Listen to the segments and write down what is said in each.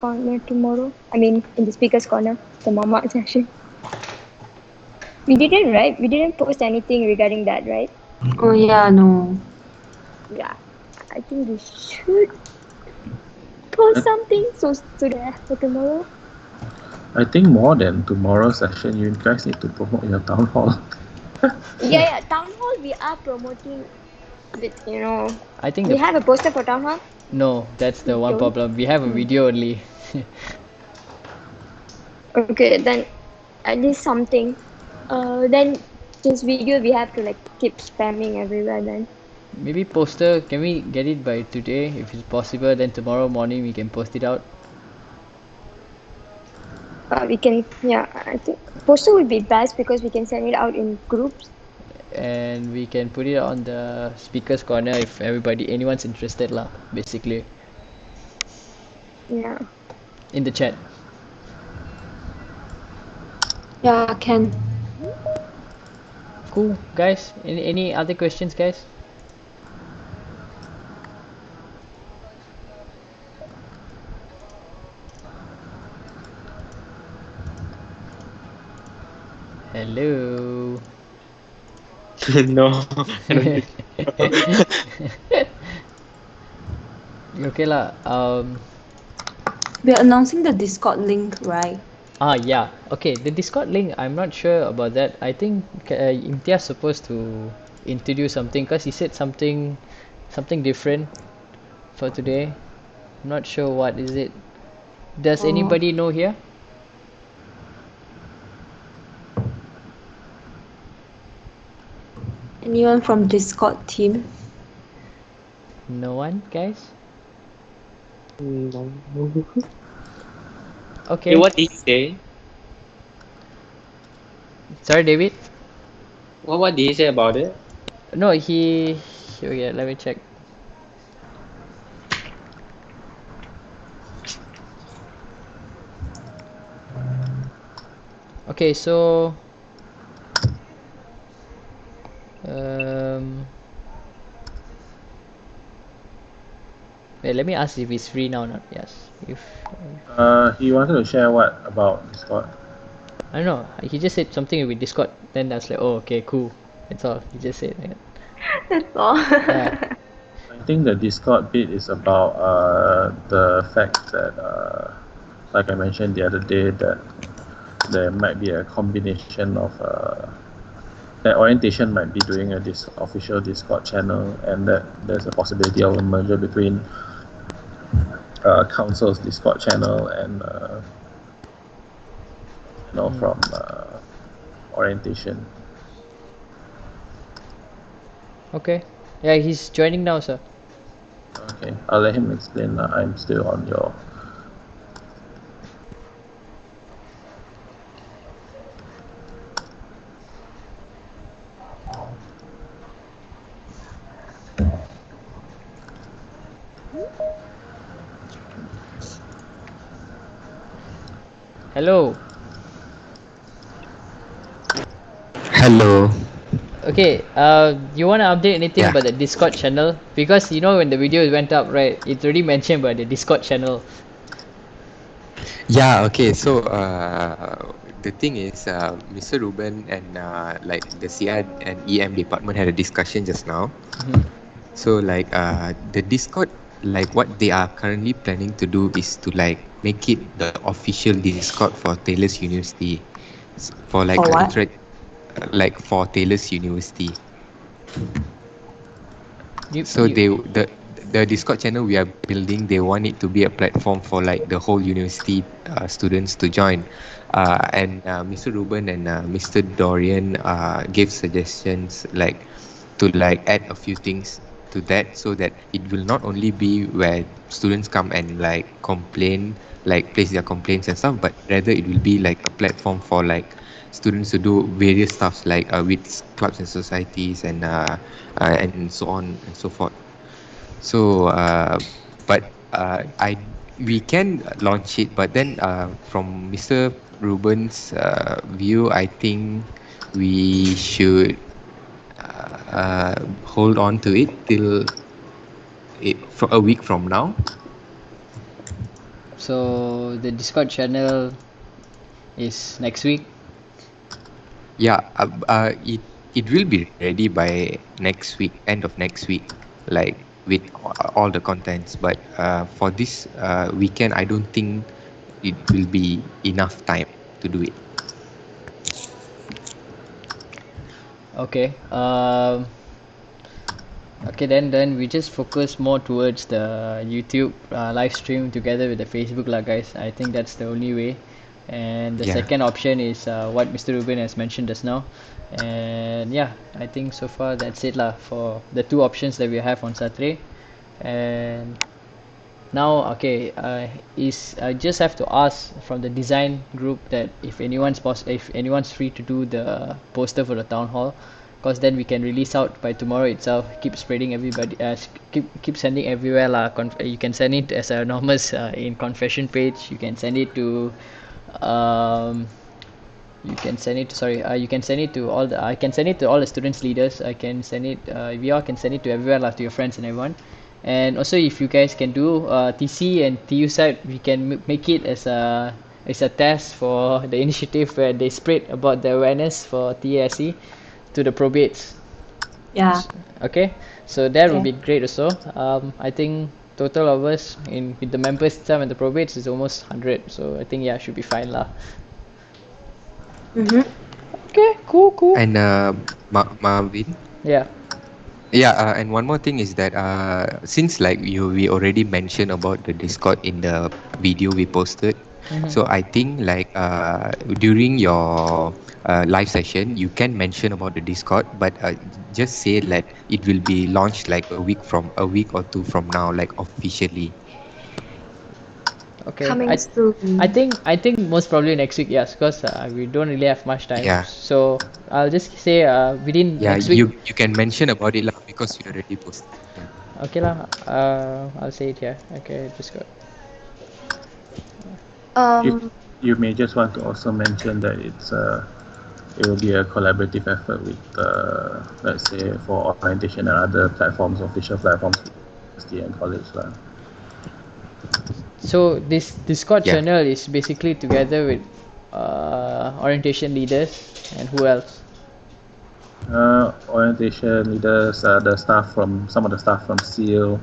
corner tomorrow. I mean, in the speaker's corner, the mama session. We didn't, right? We didn't post anything regarding that, right? Oh yeah, no. Yeah. I think we should post something so that for tomorrow. I think more than tomorrow's session, you guys need to promote your town hall. Yeah. Town hall we are promoting with I think we the have a poster for town hall. no, that's the We one don't. problem. We have a video only. Okay, then at least something. Then this video we have to like keep spamming everywhere then. Maybe poster, can we get it by today if it's possible? Then tomorrow morning we can post it out. We can, yeah, I think poster would be best because we can send it out in groups. And we can put it on the speaker's corner if anyone's interested lah, basically. Yeah. In the chat. Yeah, can. Cool, guys. Any other questions, guys? Hello. No, I don't think. Okay lah. We're announcing the Discord link, right? Yeah. Okay, the Discord link, I'm not sure about that. I think Imtiaz supposed to introduce something because he said something different for today. I'm not sure what is it. Does anybody know here? Anyone from Discord team? No one, guys? No. Okay. Hey, what did he say? Sorry, David? What did he say about it? No, okay, let me check. Okay, so wait, let me ask if he's free now or not. Yes. If He wanted to share what about Discord? I don't know, he just said something with Discord. Then I was like, oh, okay, cool. That's all. He just said like that. That's all. Yeah. I think the Discord bit is about the fact that, like I mentioned the other day, that there might be a combination of that orientation might be doing a official Discord channel, and that there's a possibility of a merger between council's Discord channel and from orientation. Okay. Yeah, he's joining now, sir. Okay, I'll let him explain. I'm still on your. Hello. Hello. Okay, you want to update anything about the Discord channel? Because you know when the video went up, right, it already mentioned about the Discord channel. Yeah, okay. So the thing is, Mr. Ruben and like the CI and EM department had a discussion just now. So like the Discord, like what they are currently planning to do is to like make it the official Discord for Taylor's University, for like For what? like for Taylor's University. So You- the Discord channel we are building, they want it to be a platform for like the whole university students to join. And Mr. Ruben and Mr. Dorian gave suggestions like to like add a few things to that, so that it will not only be where students come and like complain, like place their complaints and stuff, but rather it will be like a platform for like students to do various stuffs like with clubs and societies and so on and so forth. So but we can launch it, but then from Mr. Ruben's view, I think we should hold on to it till for a week from now. So the Discord channel is next week. Yeah, it will be ready by next week, end of next week, like with all the contents. But for this weekend, I don't think it will be enough time to do it. Okay. Okay, then we just focus more towards the YouTube live stream together with the Facebook lah, guys. I think that's the only way. And the Yeah. second option is what Mr. Ruben has mentioned just now. And yeah, I think so far that's it lah for the two options that we have on Saturday. And now, okay, is I just have to ask from the design group that if anyone's free to do the poster for the town hall, because then we can release out by tomorrow itself. Keep spreading everybody, keep sending everywhere lah. You can send it as anonymous in confession page. You can send it to, um, you can send it to you can send it to all the I can send it to all the students leaders. I can send it. We all can send it to everywhere lah, to your friends and everyone. And also, if you guys can do TC and TU side, we can make it as a test for the initiative where they spread about the awareness for TASE to the probates. Yeah. Okay, so that would Okay. be great also. I think total of us in with the members itself and the probates is almost 100. So I think yeah, should be fine lah. Mm-hmm. Okay, cool. And Marvin. Yeah. Yeah, and one more thing is that since like we already mentioned about the Discord in the video we posted, so I think like during your live session you can mention about the Discord, but just say that it will be launched like a week or two from now, like officially. Okay. Coming soon. I think most probably next week, yes, because we don't really have much time. Yeah. So I'll just say within Yeah, next week. you can mention about it lah because you already posted. Yeah. Okay lah. I'll say it here. Okay, Discord. You may just want to also mention that it will be a collaborative effort with let's say for orientation and other platforms, official platforms, university and college lah. So this Discord Yeah. channel is basically together with orientation leaders and who else? Orientation leaders, some of the staff from SEAL,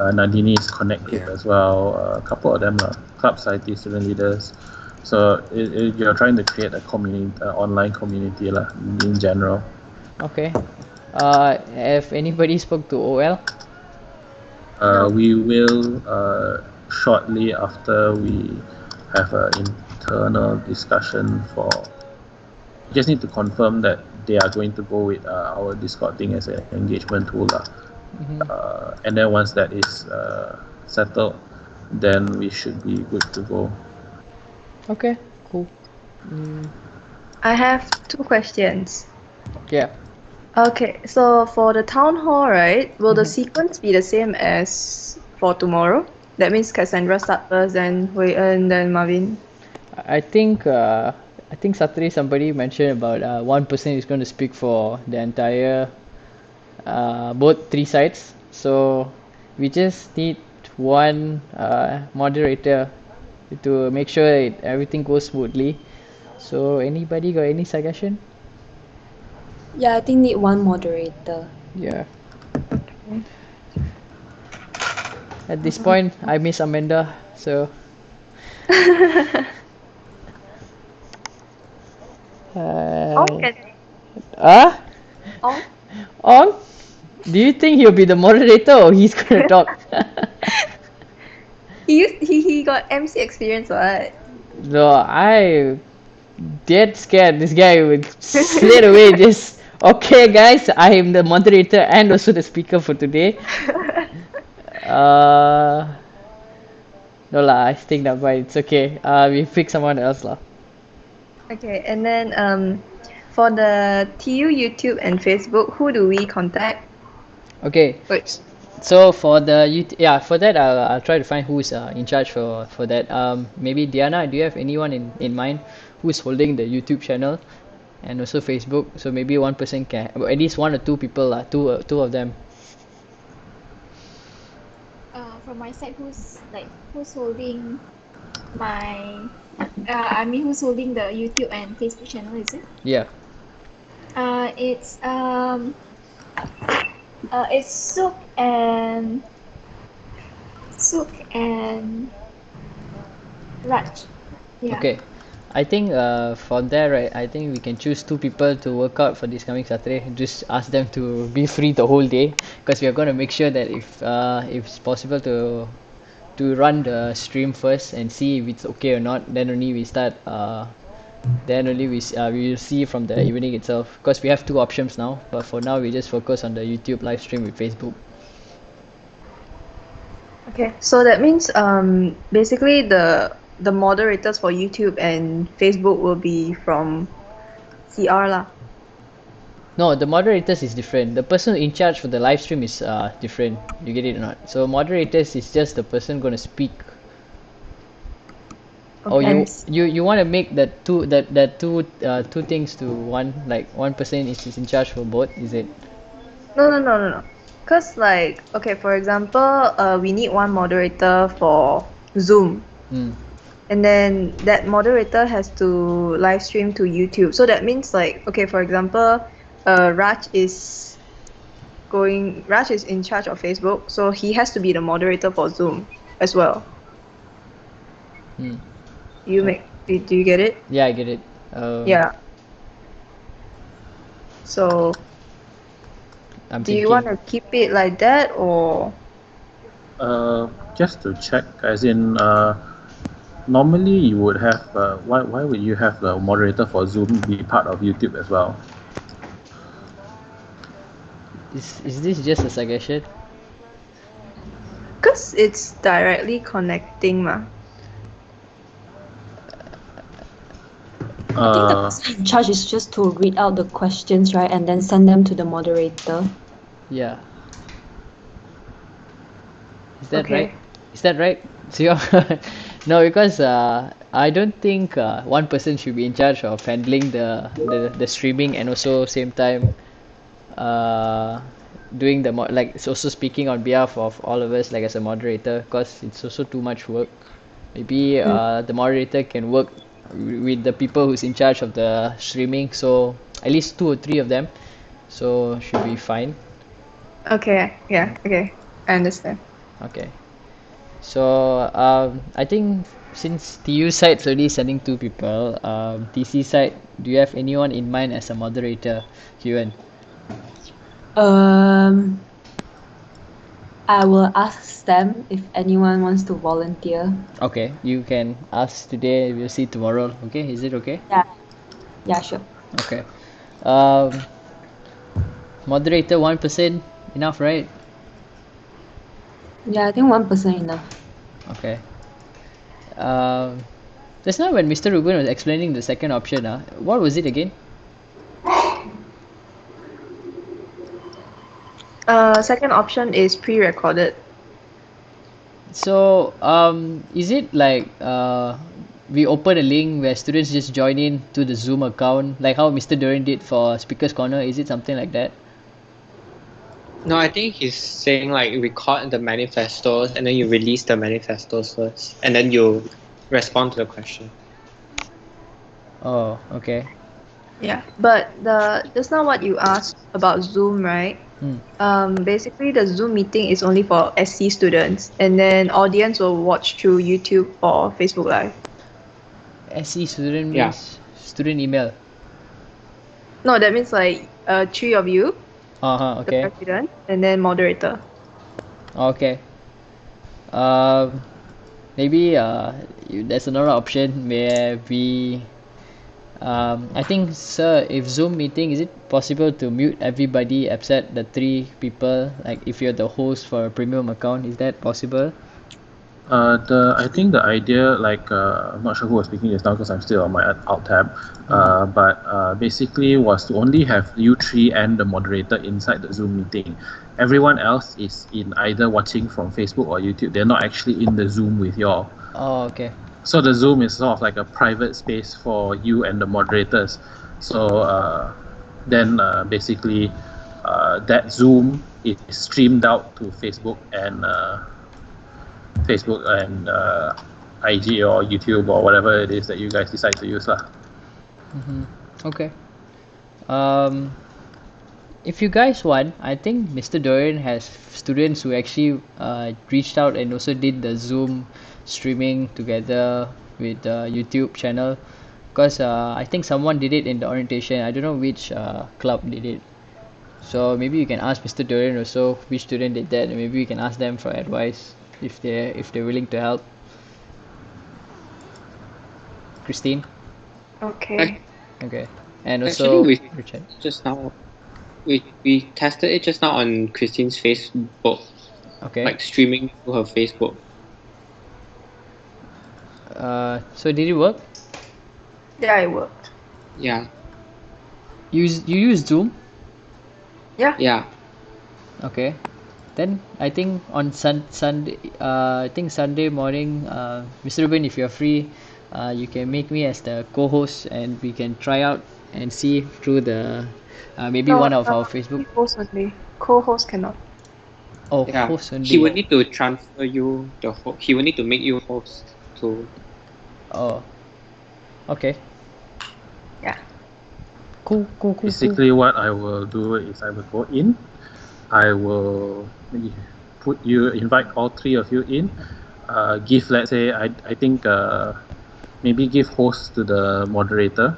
Nandini is connected Yeah. as well. A couple of them are club society student leaders. So you're trying to create a community, online community lah, in general. Okay. Have anybody spoke to OL? We will shortly after we have an internal discussion for. Just need to confirm that they are going to go with our Discord thing as an engagement tool lah. And then once that is settled, then we should be good to go. Okay, cool. I have two questions. Yeah. Okay, so for the town hall, right, will the sequence be the same as for tomorrow? That means Cassandra start first, then Hui En, then Marvin. I think Saturday somebody mentioned about one person is going to speak for the entire both three sides. So we just need one moderator to make sure everything goes smoothly. So anybody got any suggestion? Yeah, I think need one moderator. Yeah. At this point, I miss Amanda. So. Okay. On? Do you think he'll be the moderator or he's gonna talk? He got MC experience, what? No, I dead scared this guy would straight away just okay guys, I am the moderator and also the speaker for today. No lah, I think that but it's okay. We pick someone else lah. Okay, and then for the TU YouTube and Facebook, who do we contact? Okay. Wait. So for the for that I'll try to find who's in charge for that. Maybe Diana, do you have anyone in mind who's holding the YouTube channel and also Facebook? So maybe one person can, at least one or two people two of them. From from my side, who's holding my I mean who's holding the YouTube and Facebook channel, is it? Yeah. It's Suk and Raj. Yeah. Okay. I think for that, right, I think we can choose two people to work out for this coming Saturday. Just ask them to be free the whole day, because we are going to make sure that if it's possible to run the stream first and see if it's okay or not, then only we start then only we will see from the evening itself, because we have two options now, but for now we just focus on the YouTube live stream with Facebook. Okay, so that means basically the moderators for YouTube and Facebook will be from CR lah. No, the moderators is different. The person in charge for the live stream is different. You get it or not? So moderators is just the person gonna speak. Or Okay. you want to make that two two things to one, like one person is in charge for both, is it? No. Cause like okay, for example, we need one moderator for Zoom, Mm. and then that moderator has to live stream to YouTube. So that means like okay, for example, Raj is in charge of Facebook, so he has to be the moderator for Zoom as well. Mm. Do you get it? Yeah, I get it. Yeah. So I'm do you thinking. want to keep it like that or? Just to check, as in, normally you would have, why would you have the moderator for Zoom be part of YouTube as well? Is this just a suggestion? Because it's directly connecting ma. I think the person in charge is just to read out the questions, right, and then send them to the moderator. Yeah. Is that Okay. right? Is that right? So no, because I don't think one person should be in charge of handling the streaming, and also same time doing like it's also speaking on behalf of all of us, like as a moderator, because it's also too much work. Maybe the moderator can work with the people who's in charge of the streaming, so at least 2 or 3 of them, so should be fine. Okay. Yeah. Okay. I understand. Okay. So I think since TU side's already sending 2 people, TC side, do you have anyone in mind as a moderator, Hyun? I will ask them if anyone wants to volunteer. Okay, you can ask today. We'll see tomorrow. Okay, is it okay? Yeah, sure. Okay. Moderator 1% enough, right? Yeah, I think one person enough. Okay. Just now when Mr. Ruben was explaining the second option, what was it again? Second option is pre-recorded. So, is it like we open a link where students just join in to the Zoom account, like how Mr. Dorian did for Speaker's Corner? Is it something like that? No, I think he's saying like record the manifestos and then you release the manifestos first and then you respond to the question. Oh, okay. Yeah. But just now what you asked about Zoom, right? Basically the Zoom meeting is only for SC students, and then audience will watch through YouTube or Facebook Live. SE student Yeah. means student email. No, that means like 3 of you, the Okay. president, and then moderator. Okay. Maybe there's another option where we I think, sir, if Zoom meeting, is it possible to mute everybody except the 3 people? Like if you're the host for a premium account, is that possible? I think the idea, like, I'm not sure who was speaking just now because I'm still on my alt tab, but basically was to only have you 3 and the moderator inside the Zoom meeting. Everyone else is in either watching from Facebook or YouTube. They're not actually in the Zoom with y'all. Oh, okay. So the Zoom is sort of like a private space for you and the moderators. So then basically that Zoom is streamed out to Facebook and Facebook and IG or YouTube or whatever it is that you guys decide to use lah. Okay. If you guys want, I think Mr. Dorian has students who actually reached out and also did the Zoom streaming together with the YouTube channel. Because I think someone did it in the orientation. I don't know which club did it. So maybe you can ask Mr. Dorian also which student did that, and maybe we can ask them for advice if they're willing to help. Christine. Okay. Okay. And Actually, also we Richard. just now we tested it just now on Christine's Facebook, Okay. like streaming to her Facebook. So did it work? Yeah, it worked. Yeah, You use Zoom? Yeah. yeah. Okay. Then I think on Sunday, I think Sunday morning, Mr. Ruben, if you're free, you can make me as the co-host, and we can try out and see through the maybe No, one of our Facebook. host only. Co-host cannot. Oh, Yeah, host he will only. need to transfer you he will need to make you host to. Oh, okay. Yeah. Cool. Basically, what I will do is I will go in. I will invite all three of you in. Give, let's say, I think maybe give host to the moderator.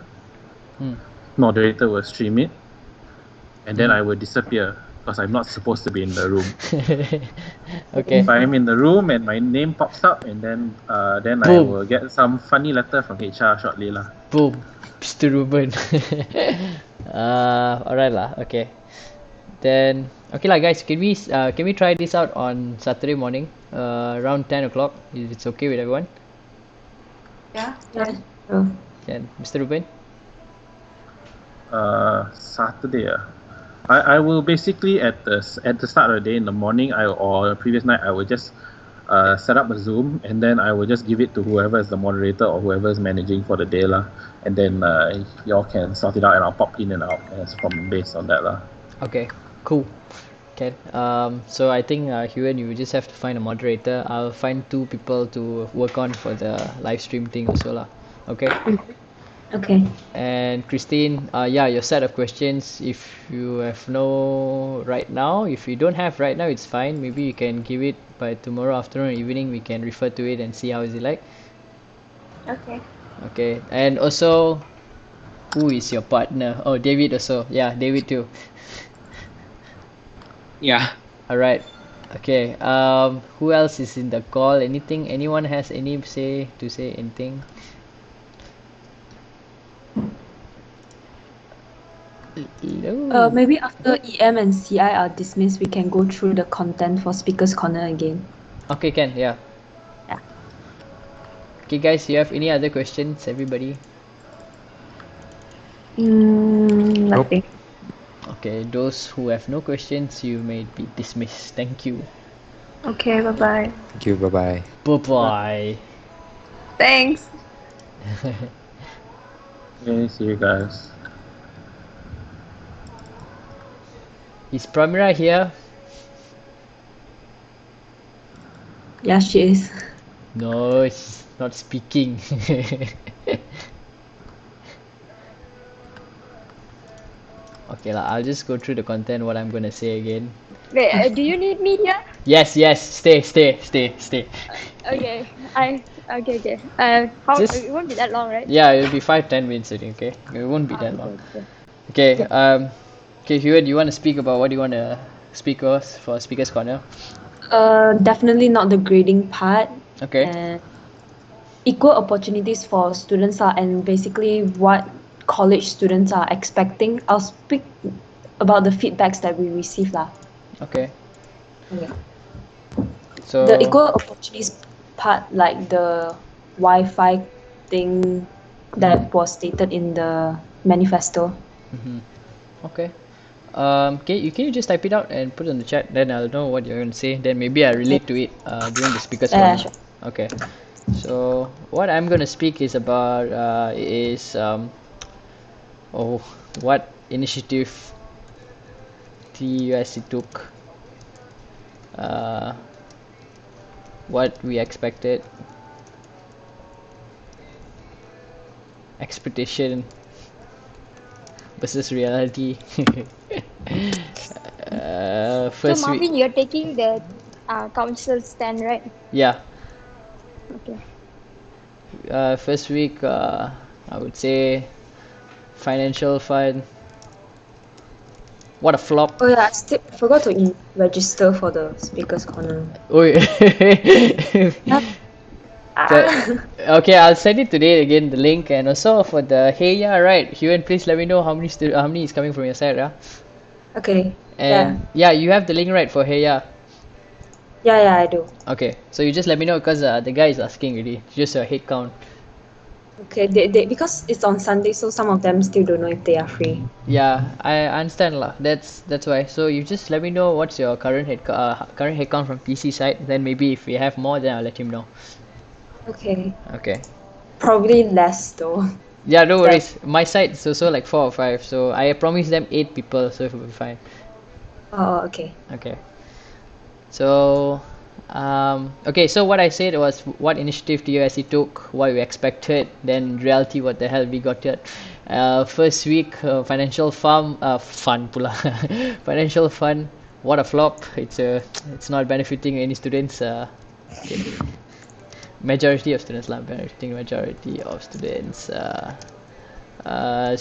Moderator will stream it, and then I will disappear because I'm not supposed to be in the room. Okay. If I'm in the room and my name pops up, and then I Boom. will get some funny letter from HR shortly lah. Boom, Mr. Ruben. Alright lah. Okay. Then okay lah, guys. Can we try this out on Saturday morning, around 10 o'clock? If it's okay with everyone. Yeah. Can Mr. Ruben? Saturday. I will basically at the start of the day in the morning, or the previous night, I will just set up a Zoom, and then I will just give it to whoever is the moderator or whoever is managing for the day lah. And then y'all can sort it out, and I'll pop in and out from based on that lah. Okay. Cool. Okay. So I think Huan, you just have to find a moderator. I'll find 2 people to work on for the live stream thing also lah. Okay. Okay. And Christine, yeah, your set of questions, if you have no right now, if you don't have right now, it's fine. Maybe you can give it by tomorrow afternoon or evening. We can refer to it and see how is it like. Okay. Okay. And also, who is your partner? Oh, David also. Yeah, David too. Yeah. All right. Okay. Who else is in the call? Anything? Anyone has any say anything? Hello. Maybe after EM and CI are dismissed, we can go through the content for Speaker's Corner again. Okay, can, yeah. Yeah. Okay, guys, you have any other questions, everybody? Nothing. Okay, those who have no questions, you may be dismissed. Thank you. Okay, bye-bye. Thank you. Bye bye. Bye-bye. Thanks. Okay, see you guys. Is Pramira here? Yeah, she is. No, she's not speaking. Okay lah, I'll just go through the content, what I'm gonna say again. Wait, do you need me here? Yes, stay. Okay, okay. Just- It won't be that long, right? Yeah, it'll be 5-10 minutes, I think, okay? It won't be that long. Okay. Okay, Hua, do you want to speak about what do you want to speak us for Speaker's Corner? Definitely not the grading part. Okay. And equal opportunities for students and basically what college students are expecting. I'll speak about the feedbacks that we receive lah. Okay. Okay. So The equal opportunities part, like the Wi-Fi thing that was stated in the manifesto. Okay. Can you just type it out and put it in the chat? Then I'll know what you're going to say. Then maybe I relate to it during the Speaker's Corner. Sure. Okay. So what I'm going to speak is about what initiative TUSC took what we expected. Expectation versus reality. So First week, Marvin, you're taking the council stand, right? yeah. Okay. First week, I would say financial fund. What a flop. Oh yeah, I still forgot to register for the speakers corner. Oi. But Ah, okay, I'll send it today again, the link, and also for the hey yeah, right. Huan, please let me know how many is coming from your side, yeah. okay. Yeah. And yeah, you have the link right for hey yeah. Yeah, yeah, I do. Okay, so you just let me know because the guy is asking already. Just a head count. Okay, they because it's on Sunday, so some of them still don't know if they are free. Yeah, I understand lah. That's why. So you just let me know what's your current head count from PC side. Then maybe if we have more, then I'll let him know. Okay. Okay. Probably less though. Yeah, no That worries. My side is also like 4 or 5. So I promised them 8 people, so it will be fine. oh okay. Okay. So, okay. So what I said was, what initiative do you actually took? What we expected? Then reality, what the hell we got it? First week, financial fund pula. Financial fund. What a flop! It's not benefiting any students. Okay. Majority of students lah, benefiting majority of students.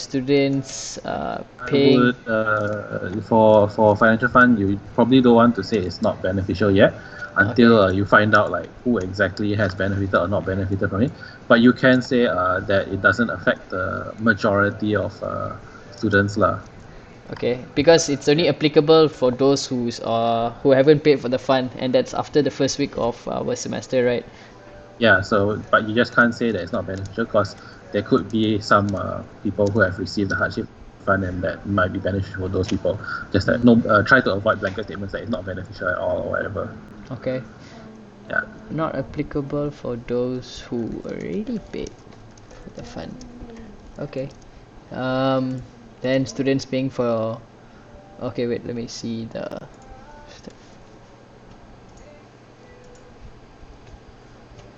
Students I paying. would for financial fund, you probably don't want to say it's not beneficial yet until Okay. you find out like who exactly has benefited or not benefited from it. But you can say that it doesn't affect the majority of students lah. Okay, because it's only applicable for those who haven't paid for the fund, and that's after the first week of our semester, right? Yeah. So, but you just can't say that it's not beneficial because there could be some people who have received the hardship fund and that might be beneficial for those people. Just that no, try to avoid blanket statements that it's not beneficial at all or whatever. Okay. Yeah. Not applicable for those who already paid for the fund. Okay. Um, then students paying for. Okay, wait. Let me see the.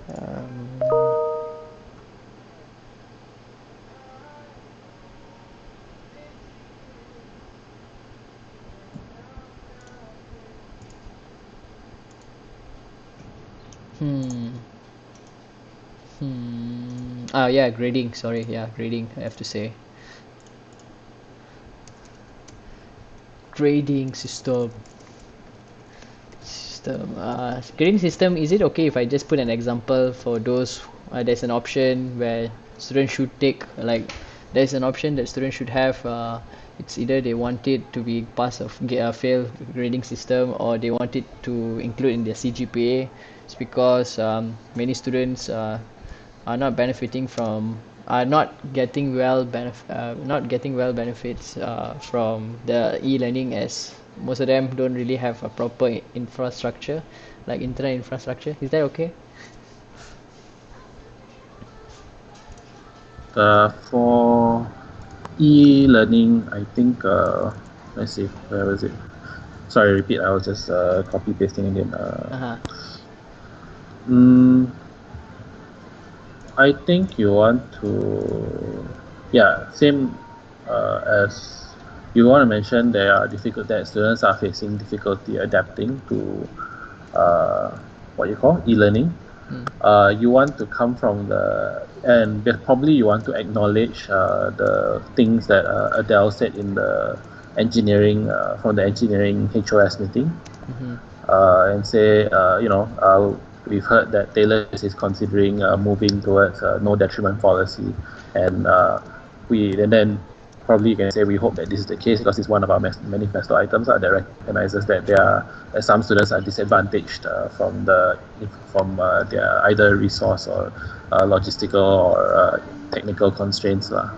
Um, hmm. Yeah, grading. Sorry, yeah, grading. I have to say. Grading system. Grading system, is it okay if I just put an example for those there's an option where students should take, like there's an option that students should have, it's either they want it to be pass or fail grading system, or they want it to include in their CGPA. It's because many students are not benefiting from are not getting not getting well benefits from the e-learning, as most of them don't really have a proper infrastructure, like internet infrastructure. Is that okay? For e-learning, I think let's see, where was it? Sorry, repeat. I was just copy pasting again. Uh-huh. I think you want to, yeah, same as you want to mention. There are that students are facing difficulty adapting to what you call e-learning. You want to come from and probably you want to acknowledge the things that Adele said in the engineering from the engineering HOS meeting, and say we've heard that Taylor is considering moving towards no detriment policy, and then probably you can say we hope that this is the case because it's one of our manifesto items that recognizes that that some students are disadvantaged from their either resource or logistical or technical constraints lah.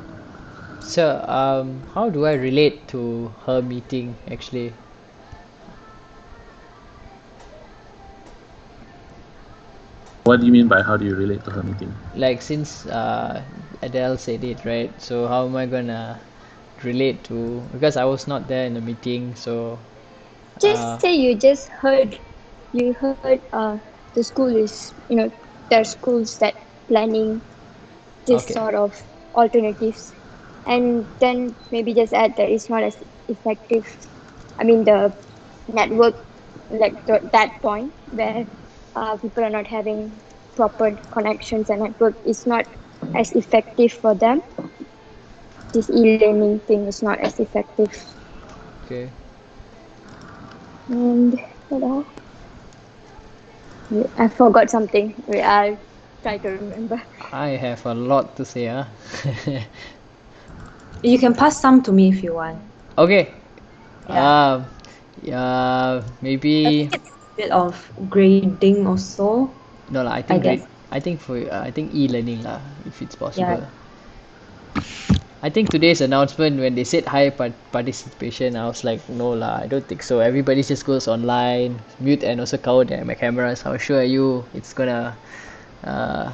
So how do I relate to her meeting actually? What do you mean by how do you relate to her meeting? Like, since Adele said it, right? So how am I gonna relate to, because I was not there in the meeting, so Just say you just heard the school is, there are schools that planning this Okay. sort of alternatives, and then maybe just add that it's not as effective. I mean, the network, like that point where people are not having proper connections and network is not as effective for them. This e-learning thing is not as effective. Okay. And what else? I forgot something. Wait, I'll try to remember. I have a lot to say, huh? You can pass some to me if you want. Okay. Yeah. Yeah, I maybe think it's a bit of grading also. no lah. I I think guess. I think for I think e-learning lah, if it's Yeah. possible. I think today's announcement when they said high participation, I was like, no lah, I don't think so. Everybody just goes online, mute and also cover their cameras. How sure are you it's gonna uh,